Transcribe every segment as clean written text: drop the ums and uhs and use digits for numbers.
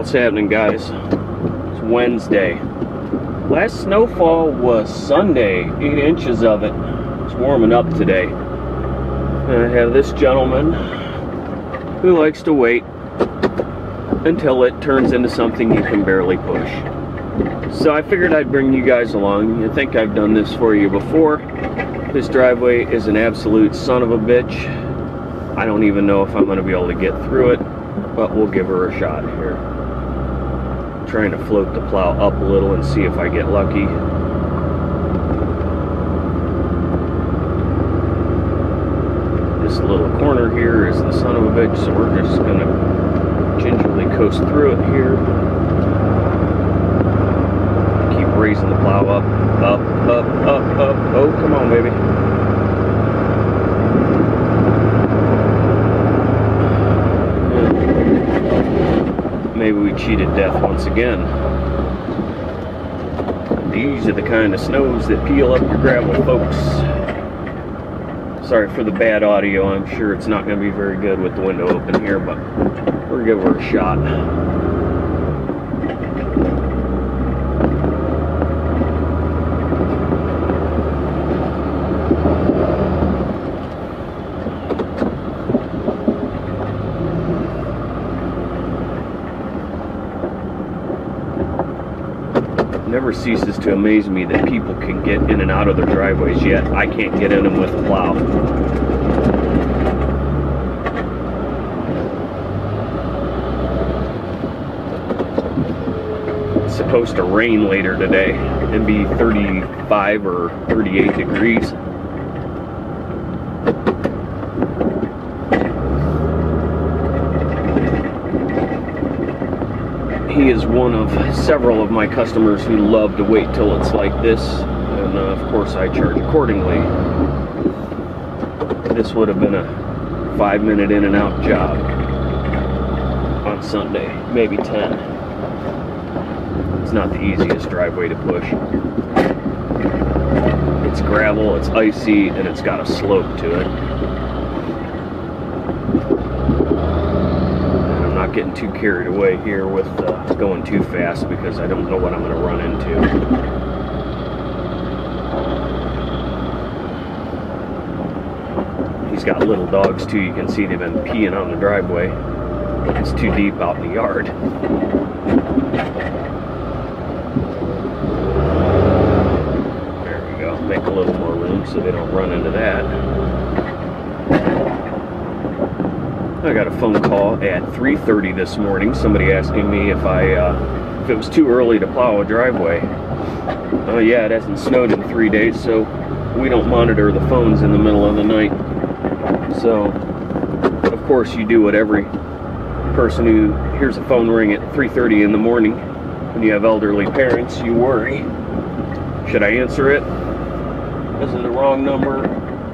What's happening, guys? It's Wednesday. Last snowfall was Sunday, 8 inches of it. It's warming up today. I have this gentleman who likes to wait until it turns into something you can barely push. So I figured I'd bring you guys along. I think I've done this for you before. This driveway is an absolute son of a bitch. I don't even know if I'm going to be able to get through it, but we'll give her a shot here. Trying to float the plow up a little and see if I get lucky. This little corner here is the son of a bitch, so we're just going to gingerly coast through it here. Keep raising the plow up, up, up, up, up. Oh, come on, baby. Maybe we cheated death once again. These are the kind of snows that peel up your gravel, folks. Sorry for the bad audio. I'm sure it's not going to be very good with the window open here, but we're going to give her a shot. Never ceases to amaze me that people can get in and out of their driveways, yet I can't get in them with a plow. It's supposed to rain later today. It'd be 35 or 38 degrees. He is one of several of my customers who love to wait till it's like this, and of course I charge accordingly. This would have been a 5-minute in and out job on Sunday, maybe 10. It's not the easiest driveway to push. It's gravel, it's icy, and it's got a slope to it. Getting too carried away here with going too fast because I don't know what I'm going to run into. He's got little dogs too. You can see they've been peeing on the driveway. It's too deep out in the yard. There we go. Make a little more room so they don't run into that. I got a phone call at 3:30 this morning. Somebody asking me if it was too early to plow a driveway. Oh yeah, it hasn't snowed in 3 days, so we don't monitor the phones in the middle of the night. So, of course, you do what every person who hears a phone ring at 3:30 in the morning. When you have elderly parents, you worry. Should I answer it? Is it the wrong number?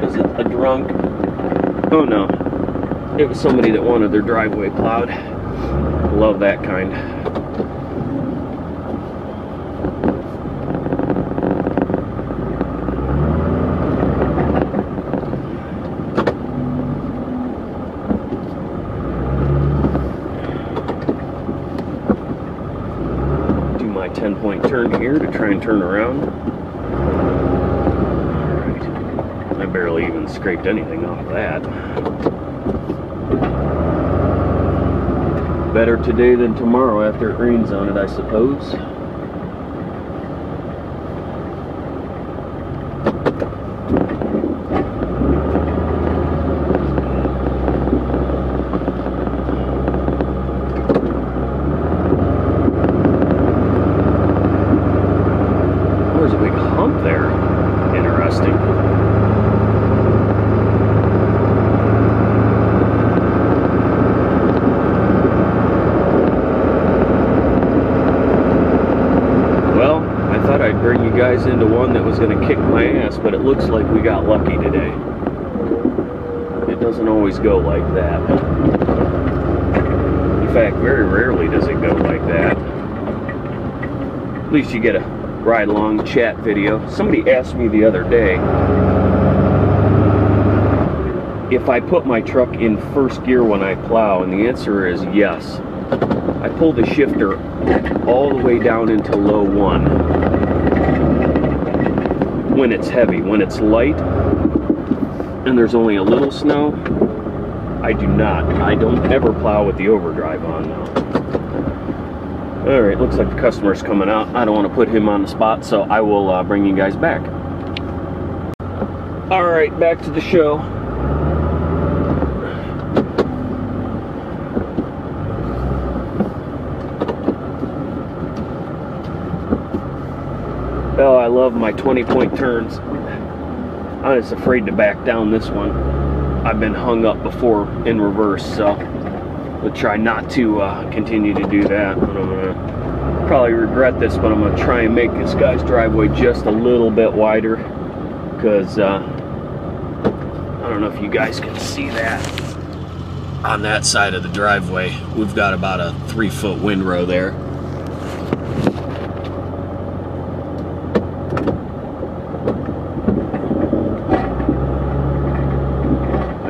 Is it a drunk? Oh no. It was somebody that wanted their driveway plowed. Love that kind. Do my 10-point turn here to try and turn around. Alright. I barely even scraped anything off that. Better today than tomorrow after it rains on it, I suppose. There's a big hump there. Interesting. I'd bring you guys into one that was going to kick my ass, but it looks like we got lucky today. It doesn't always go like that. In fact, very rarely does it go like that. At least you get a ride along chat video. Somebody asked me the other day if I put my truck in first gear when I plow, and the answer is yes. I pull the shifter all the way down into low 1 when it's heavy. When it's light and there's only a little snow, I don't ever plow with the overdrive on now. Alright, looks like the customer's coming out. I don't want to put him on the spot, so I will bring you guys back. Alright, back to the show. Oh, I love my 20-point turns. I'm just afraid to back down this one. I've been hung up before in reverse, so we'll try not to continue to do that. I'm gonna probably regret this, but I'm gonna try and make this guy's driveway just a little bit wider, because I don't know if you guys can see that. On that side of the driveway, we've got about a 3-foot windrow there.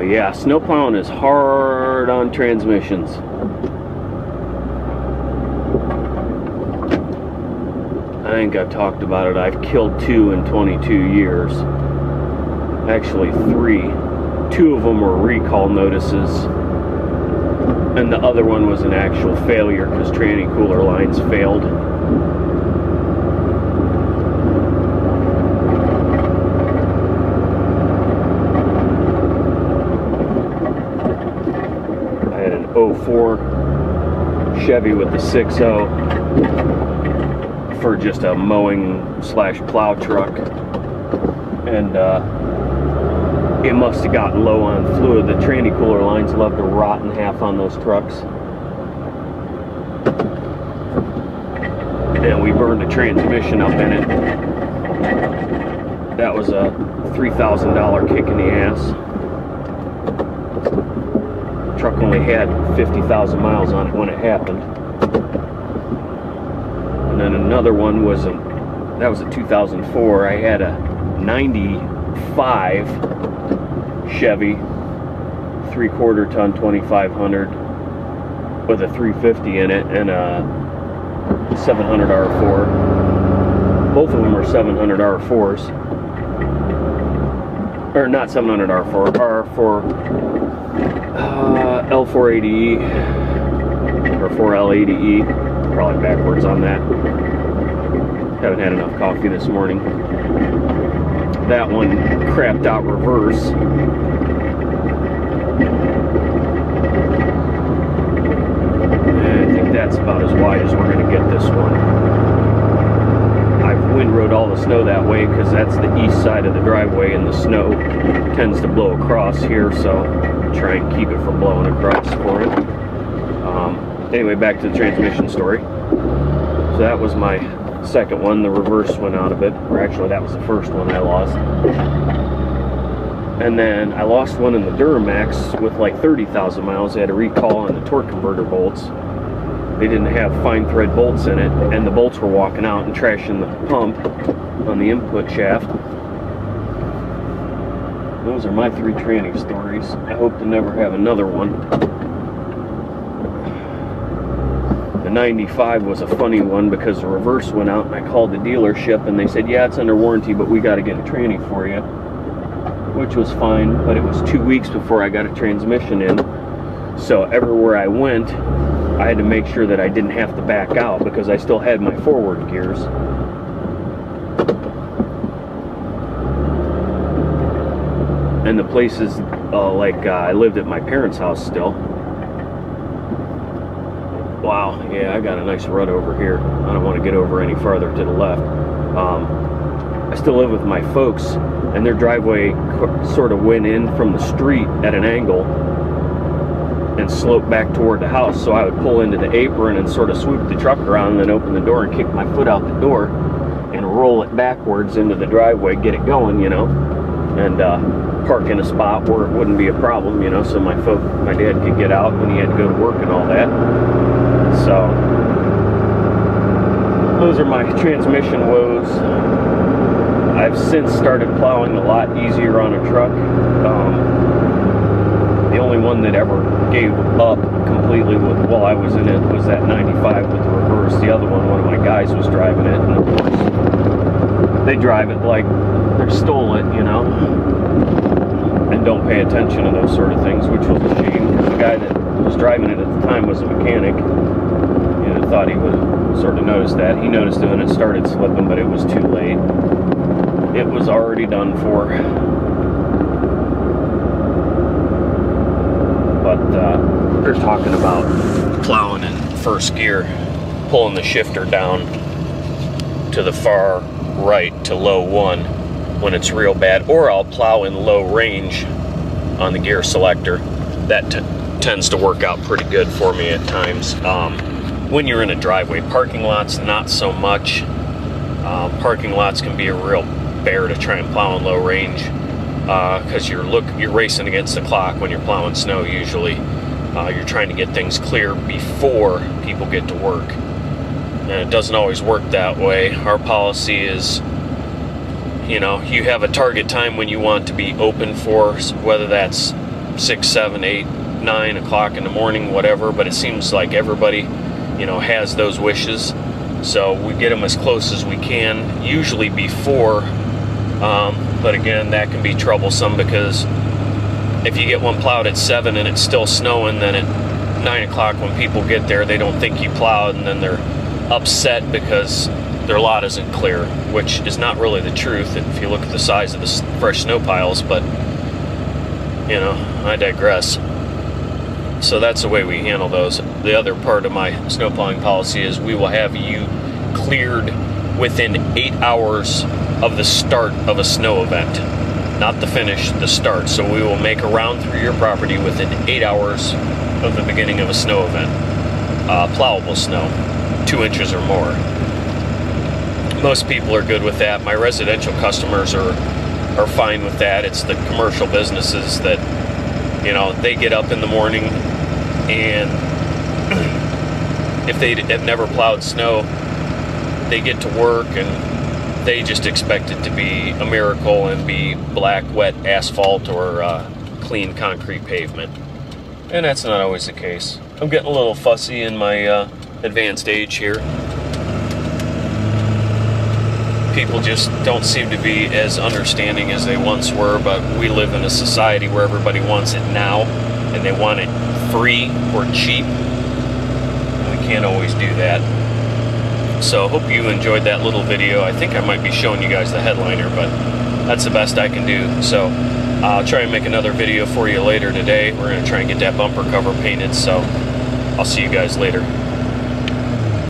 Yeah, snowplowing is hard on transmissions. I think I've talked about it. I've killed 2 in 22 years. Actually 3. 2 of them were recall notices, and the other one was an actual failure because tranny cooler lines failed. I had an 04 Chevy with the 6.0 for just a mowing / plow truck, and it must have gotten low on fluid. The tranny cooler lines love to rot in half on those trucks, and we burned the transmission up in it. That was a $3,000 kick in the ass. The truck only had 50,000 miles on it when it happened. And then another one was that was a 2004. I had a 95 Chevy 3/4 ton 2500 with a 350 in it and a 700 R4. Both of them are 700 R4s, or not 700 R4, R4 L480E or 4L80E. Probably backwards on that. Haven't had enough coffee this morning. That one crapped out reverse. And I think that's about as wide as we're going to get this one. I've windrowed all the snow that way because that's the east side of the driveway, and the snow tends to blow across here, so try and keep it from blowing across for it. Anyway, back to the transmission story. So that was my second one. The reverse went out of it, or actually that was the first one I lost. And then I lost one in the Duramax with like 30,000 miles. I had a recall on the torque converter bolts. They didn't have fine thread bolts in it, and the bolts were walking out and trashing the pump on the input shaft. Those are my 3 tranny stories. I hope to never have another one. The 95 was a funny one because the reverse went out, and I called the dealership and they said, yeah, it's under warranty, but we got to get a tranny for you, which was fine, but it was 2 weeks before I got a transmission in. So everywhere I went, I had to make sure that I didn't have to back out because I still had my forward gears. And the places, I lived at my parents' house still. Wow, yeah, I got a nice rut over here. I don't want to get over any farther to the left. I still live with my folks, and their driveway sort of went in from the street at an angle and sloped back toward the house. So I would pull into the apron and sort of swoop the truck around and then open the door and kick my foot out the door and roll it backwards into the driveway, get it going, you know, and park in a spot where it wouldn't be a problem, you know, so my dad could get out when he had to go to work and all that. So those are my transmission woes. I've since started plowing a lot easier on a truck. The only one that ever gave up completely while I was in it was that 95 with the reverse. The other one of my guys was driving it, and of course, they drive it like they stole it, you know, and don't pay attention to those sort of things, which was a shame, because the guy that was driving it at the time was a mechanic. You know, thought he would sort of notice that. He noticed it when it started slipping, but it was too late. It was already done for. But they're talking about plowing in first gear, pulling the shifter down to the far right to low 1 when it's real bad, or I'll plow in low range on the gear selector. That tends to work out pretty good for me at times. When you're in a driveway, parking lots, not so much. Parking lots can be a real bear to try and plow in low range, because you're racing against the clock when you're plowing snow. Usually you're trying to get things clear before people get to work, and it doesn't always work that way. Our policy is, you know, you have a target time when you want to be open for, whether that's 6, 7, 8, 9 o'clock in the morning, whatever, but it seems like everybody, you know, has those wishes, so we get them as close as we can, usually before. But again, that can be troublesome, because if you get one plowed at 7 and it's still snowing, then at 9 o'clock when people get there, they don't think you plowed, and then they're upset because their lot isn't clear, which is not really the truth if you look at the size of the fresh snow piles, but, you know, I digress. So that's the way we handle those. The other part of my snowplowing policy is we will have you cleared within 8 hours of the start of a snow event. Not the finish, the start. So we will make a round through your property within 8 hours of the beginning of a snow event. Plowable snow, 2 inches or more. Most people are good with that. My residential customers are fine with that. It's the commercial businesses that, you know, they get up in the morning, and if they have never plowed snow, they get to work and they just expect it to be a miracle and be black, wet asphalt or clean concrete pavement. And that's not always the case. I'm getting a little fussy in my advanced age here. People just don't seem to be as understanding as they once were, but we live in a society where everybody wants it now, and they want it free or cheap. We can't always do that. So hope you enjoyed that little video. I think I might be showing you guys the headliner, but that's the best I can do. So I'll try and make another video for you later today. We're going to try and get that bumper cover painted, so I'll see you guys later.